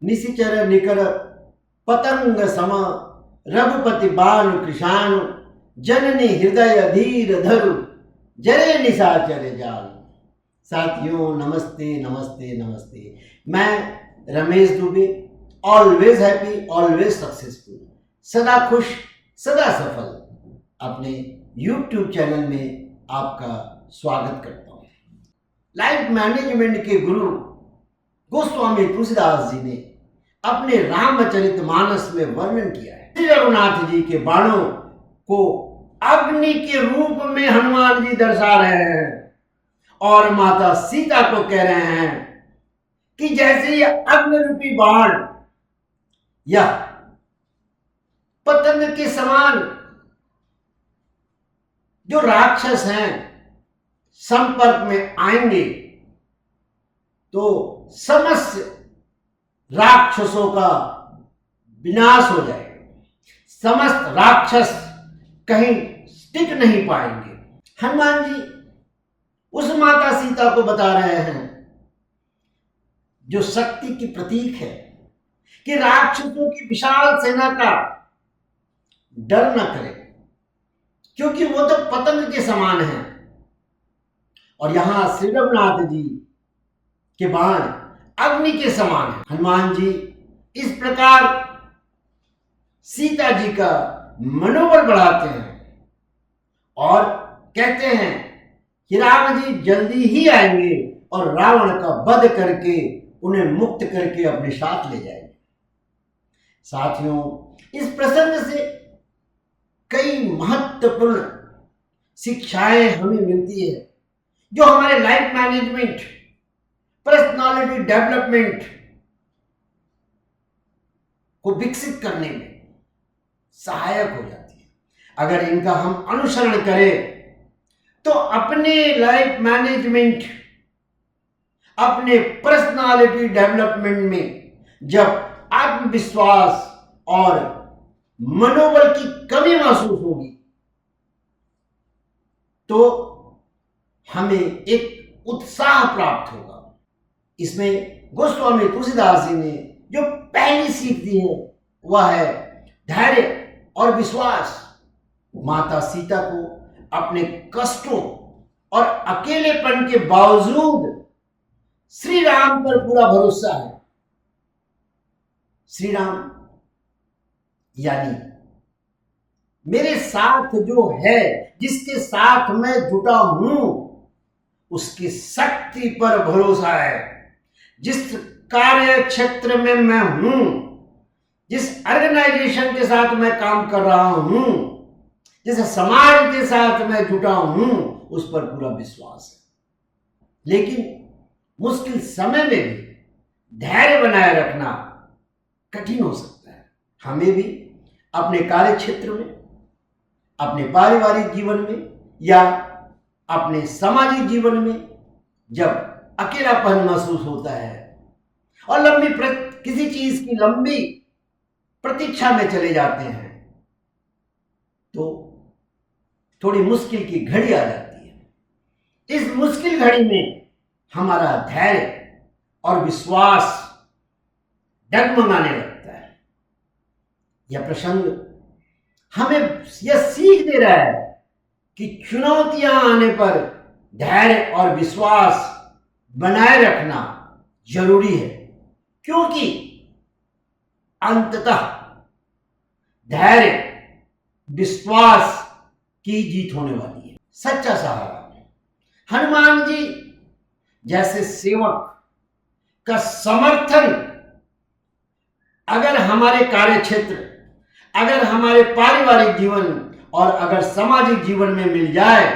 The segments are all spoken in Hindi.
निशिचर निकर पतंग सम रघुपति बाल कृषाणु जननी हृदय धीर धरु जरे निशाचर जाल। साथियों नमस्ते नमस्ते नमस्ते। मैं Ramesh Dubey, always happy always successful, सदा खुश सदा सफल, अपने YouTube चैनल में आपका स्वागत करता हूँ। लाइफ मैनेजमेंट के गुरु गोस्वामी तुलसीदास जी ने अपने रामचरितमानस में वर्णन किया है। श्री रघुनाथ जी के बाणों को अग्नि के रूप में हनुमान जी दर्शा रहे हैं और माता सीता को कह रहे हैं कि जैसे ये अग्नि रूपी बाण या पतंग के समान जो राक्षस हैं संपर्क में आएंगे तो समस्त राक्षसों का विनाश हो जाएगा। समस्त राक्षस कहीं टिक नहीं पाएंगे। हनुमान जी उस माता सीता को बता रहे हैं जो शक्ति की प्रतीक है कि राक्षसों की विशाल सेना का डर न करे, क्योंकि वो तो पतंग के समान है। और यहां श्री रघुनाथ जी के बाण अग्नि के समान है। हनुमान जी इस प्रकार सीता जी का मनोबल बढ़ाते हैं और कहते हैं कि राम जी जल्दी ही आएंगे और रावण का वध करके उन्हें मुक्त करके अपने साथ ले जाएंगे। साथियों, इस प्रसंग से कई महत्वपूर्ण शिक्षाएं हमें मिलती है जो हमारे लाइफ मैनेजमेंट, पर्सनालिटी डेवलपमेंट को विकसित करने में सहायक हो जाती है। अगर इनका हम अनुसरण करें तो अपने लाइफ मैनेजमेंट, अपने पर्सनालिटी डेवलपमेंट में जब आत्मविश्वास और मनोबल की कमी महसूस होगी तो हमें एक उत्साह प्राप्त होगा। इसमें गोस्वामी तुलसीदास जी ने जो पहली सीख दी है वह है धैर्य और विश्वास। माता सीता को अपने कष्टों और अकेलेपन के बावजूद श्री राम पर पूरा भरोसा है। श्री राम यानी मेरे साथ जो है, जिसके साथ मैं जुटा हूं, उसकी शक्ति पर भरोसा है। जिस कार्य क्षेत्र में मैं हूं, जिस ऑर्गेनाइजेशन के साथ मैं काम कर रहा हूं, जिस समाज के साथ मैं जुटा हूं, उस पर पूरा विश्वास है। लेकिन मुश्किल समय में भी धैर्य बनाए रखना कठिन हो सकता है। हमें भी अपने कार्य क्षेत्र में, अपने पारिवारिक जीवन में या अपने सामाजिक जीवन में जब अकेलापन महसूस होता है और किसी चीज की लंबी प्रतीक्षा में चले जाते हैं तो थोड़ी मुश्किल की घड़ी आ जाती है। इस मुश्किल घड़ी में हमारा धैर्य और विश्वास डगमगाने लगता है। यह प्रसंग हमें यह सीख दे रहा है कि चुनौतियां आने पर धैर्य और विश्वास बनाए रखना जरूरी है, क्योंकि अंततः धैर्य विश्वास की जीत होने वाली है। सच्चा सहारा हनुमान जी जैसे सेवक का समर्थन अगर हमारे कार्य क्षेत्र, अगर हमारे पारिवारिक जीवन और अगर सामाजिक जीवन में मिल जाए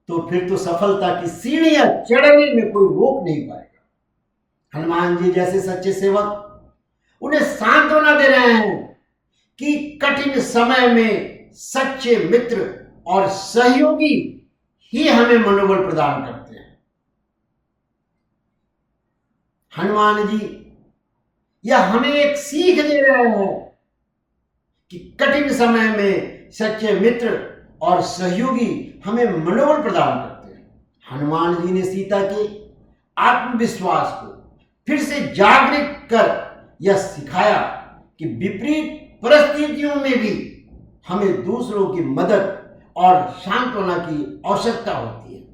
तो फिर तो सफलता की सीढ़ियां चढ़ने में कोई रोक नहीं पाएगा। हनुमान जी जैसे सच्चे सेवक उन्हें सांत्वना दे रहे हैं कि कठिन समय में सच्चे मित्र और सहयोगी ही हमें मनोबल प्रदान करते हैं। हनुमान जी यह हमें एक सीख दे रहे हैं कि कठिन समय में सच्चे मित्र और सहयोगी हमें मनोबल प्रदान करते हैं। हनुमान जी ने सीता के आत्मविश्वास को फिर से जागृत कर यह सिखाया कि विपरीत परिस्थितियों में भी हमें दूसरों की मदद और सांत्वना की आवश्यकता होती है।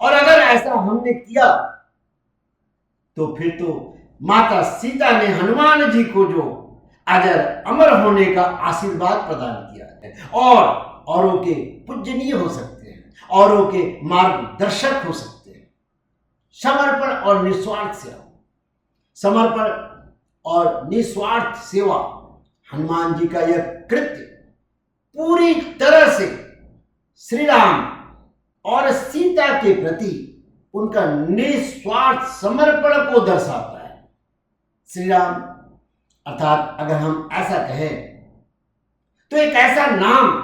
और अगर ऐसा हमने किया तो फिर तो माता सीता ने हनुमान जी को जो अजर अमर होने का आशीर्वाद प्रदान किया है और औरों के पूजनीय हो सकते हैं, औरों के मार्गदर्शक हो सकते हैं। समर्पण और निस्वार्थ सेवा, समर्पण और निस्वार्थ सेवा, हनुमान जी का यह कृत्य पूरी तरह से श्री राम और सीता के प्रति उनका निस्वार्थ समर्पण को दर्शाता है। श्री राम अर्थात अगर हम ऐसा कहें तो एक ऐसा नाम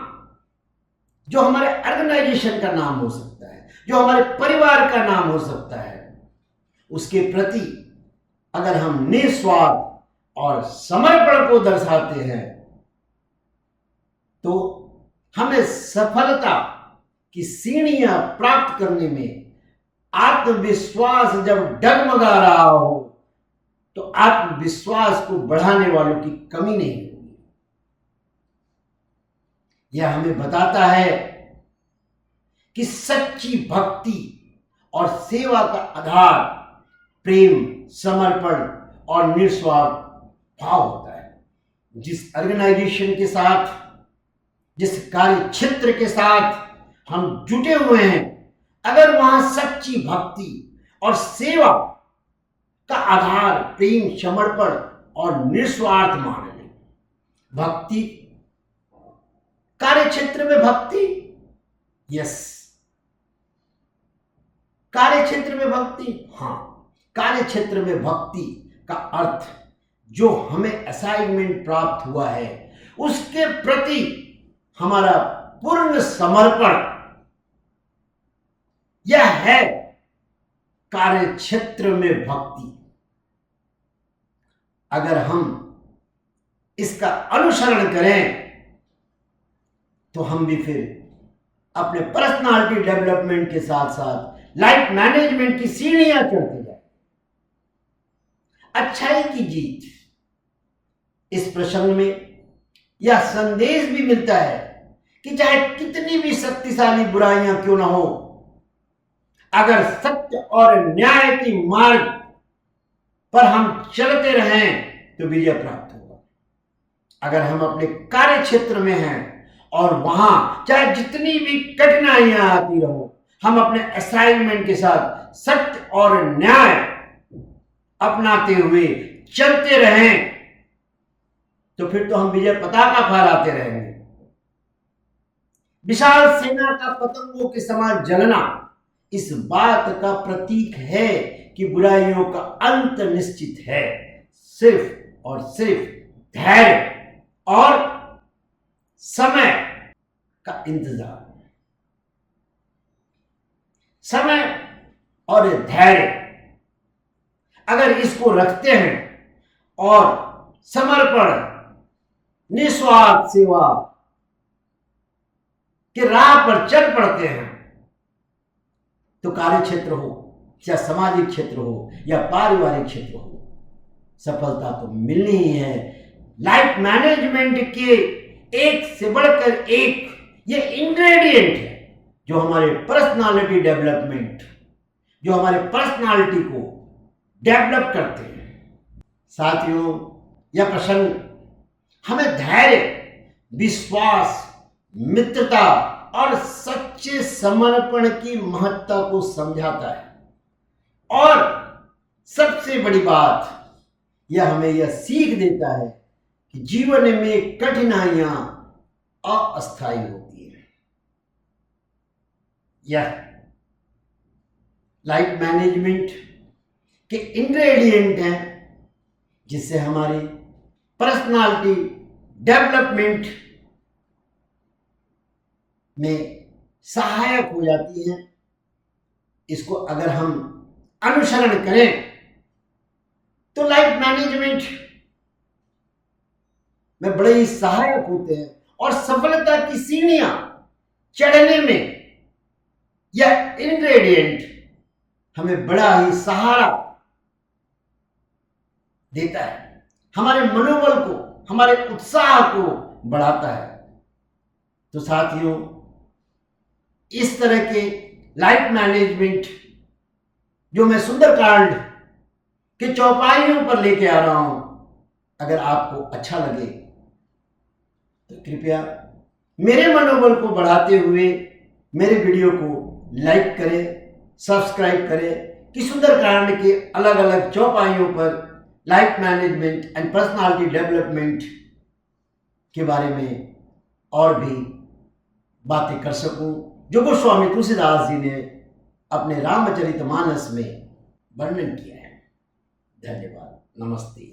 जो हमारे ऑर्गेनाइजेशन का नाम हो सकता है, जो हमारे परिवार का नाम हो सकता है, उसके प्रति अगर हम निस्वार्थ और समर्पण को दर्शाते हैं तो हमें सफलता की सीढ़ियां प्राप्त करने में आत्मविश्वास जब डगमगा रहा हो तो आत्मविश्वास को बढ़ाने वालों की कमी नहीं होगी। यह हमें बताता है कि सच्ची भक्ति और सेवा का आधार प्रेम, समर्पण और निस्वार्थ भाव होता है। जिस ऑर्गेनाइजेशन के साथ, जिस कार्य क्षेत्र के साथ हम जुटे हुए हैं, अगर वहां सच्ची भक्ति और सेवा का आधार प्रेम, समर्पण और निस्वार्थ मान लें, भक्ति, कार्य क्षेत्र में भक्ति, यस, कार्य क्षेत्र में भक्ति, हाँ, कार्य क्षेत्र में भक्ति का अर्थ जो हमें असाइनमेंट प्राप्त हुआ है उसके प्रति हमारा पूर्ण समर्पण, यह है कार्य क्षेत्र में भक्ति। अगर हम इसका अनुसरण करें तो हम भी फिर अपने पर्सनालिटी डेवलपमेंट के साथ साथ लाइफ मैनेजमेंट की सीढ़ियां चढ़ते जाए। अच्छाई की जीत, इस प्रसंग में यह संदेश भी मिलता है कि चाहे कितनी भी शक्तिशाली बुराइयां क्यों ना हो, अगर सत्य और न्याय की मार्ग पर हम चलते रहें तो विजय प्राप्त होगा। अगर हम अपने कार्य क्षेत्र में हैं और वहां चाहे जितनी भी कठिनाइयां आती रहो, हम अपने असाइनमेंट के साथ सत्य और न्याय अपनाते हुए चलते रहें तो फिर तो हम विजय पताका फहराते रहेंगे। विशाल सेना का पतंगों के समान जलना इस बात का प्रतीक है कि बुराइयों का अंत निश्चित है। सिर्फ और सिर्फ धैर्य और समय का इंतजार, समय और धैर्य अगर इसको रखते हैं और समर्पण, निस्वार्थ सेवा के राह पर चल पड़ते हैं तो कार्य क्षेत्र हो या सामाजिक क्षेत्र हो या पारिवारिक क्षेत्र हो, सफलता तो मिलनी ही है। लाइफ मैनेजमेंट के एक से बढ़कर एक ये इंग्रेडिएंट है जो हमारे पर्सनालिटी डेवलपमेंट, जो हमारे पर्सनालिटी को डेवलप करते हैं। साथियों, यह प्रसंग हमें धैर्य, विश्वास, मित्रता और सच्चे समर्पण की महत्ता को समझाता है और सबसे बड़ी बात यह हमें यह सीख देता है कि जीवन में कठिनाइयां अस्थायी होती है। यह लाइफ मैनेजमेंट के इंग्रेडिएंट हैं जिससे हमारी पर्सनालिटी डेवलपमेंट में सहायक हो जाती है। इसको अगर हम अनुसरण करें तो लाइफ मैनेजमेंट में बड़े ही सहायक होते हैं और सफलता की सीढ़ियां चढ़ने में यह इंग्रेडिएंट हमें बड़ा ही सहारा देता है, हमारे मनोबल को, हमारे उत्साह को बढ़ाता है। तो साथियों, इस तरह के लाइफ मैनेजमेंट जो मैं सुंदरकांड के चौपाइयों पर लेके आ रहा हूं, अगर आपको अच्छा लगे तो कृपया मेरे मनोबल को बढ़ाते हुए मेरे वीडियो को लाइक करें, सब्सक्राइब करें कि सुंदरकांड के अलग अलग चौपाइयों पर life management and personality development के बारे में और भी बातें कर सकूं, जो गोस्वामी तुलसीदास जी ने अपने रामचरितमानस में वर्णन किया है। धन्यवाद। नमस्ते।